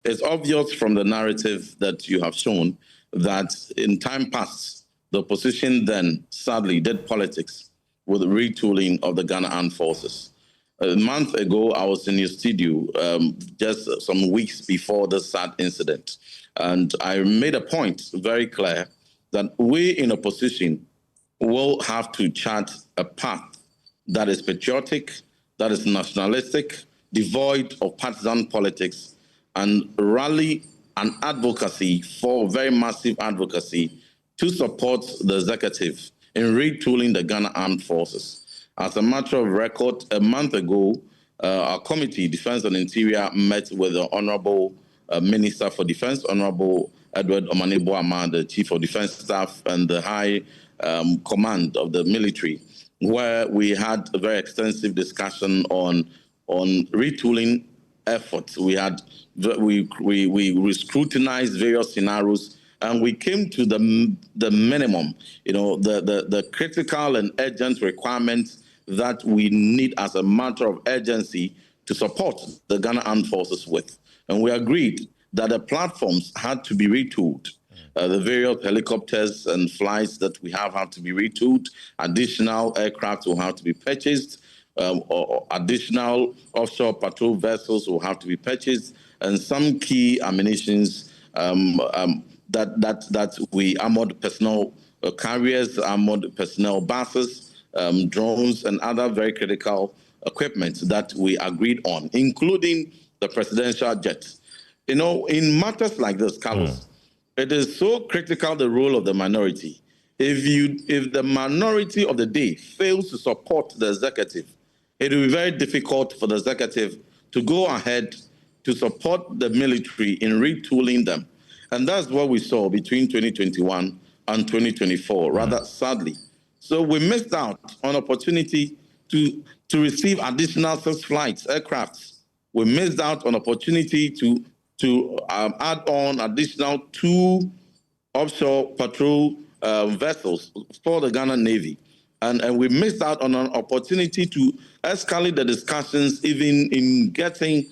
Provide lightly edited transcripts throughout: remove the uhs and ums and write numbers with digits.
It's obvious from the narrative that you have shown that in time past, the opposition then sadly did politics with the retooling of the Ghana Armed Forces. A month ago, I was in your studio just some weeks before the sad incident, and I made a point very clear that we in opposition will have to chart a path that is patriotic, that is nationalistic, devoid of partisan politics, and rally an advocacy for very massive advocacy to support the executive in retooling the Ghana Armed Forces. As a matter of record, a month ago, our committee, Defense and Interior, met with the Honorable Minister for Defense, Honorable Edward Omanebo-Ama, the Chief of Defense Staff, and the High Command of the military, where we had a very extensive discussion on retooling efforts. We scrutinized various scenarios, and we came to the minimum, the critical and urgent requirements that we need as a matter of urgency to support the Ghana Armed Forces with. And we agreed that the platforms had to be retooled. The various helicopters and flights that we have to be retooled. Additional aircraft will have to be purchased. Or additional offshore patrol vessels will have to be purchased, and some key ammunitions that we armored personnel carriers, armored personnel buses, drones, and other very critical equipment that we agreed on, including the presidential jet. In matters like this, Carlos, it is so critical, the role of the minority. If the minority of the day fails to support the executive, it will be very difficult for the executive to go ahead to support the military in retooling them. And that's what we saw between 2021 and 2024, rather sadly. So we missed out on opportunity to receive additional such flights, aircrafts. We missed out on opportunity to add on additional 2 offshore patrol vessels for the Ghana Navy. And we missed out on an opportunity to escalate the discussions even in getting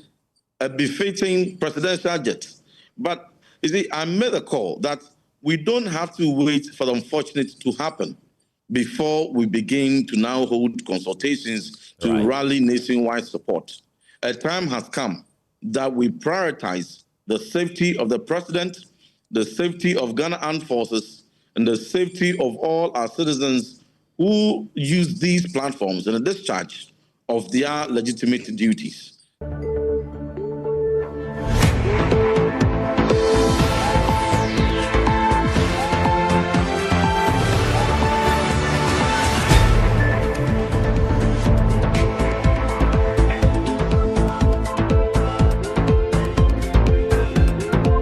a befitting presidential jet. But you see, I made a call that we don't have to wait for the unfortunate to happen before we begin to now hold consultations to rally nationwide support. A time has come that we prioritize the safety of the president, the safety of Ghana Armed Forces, and the safety of all our citizens who use these platforms in the discharge of their legitimate duties.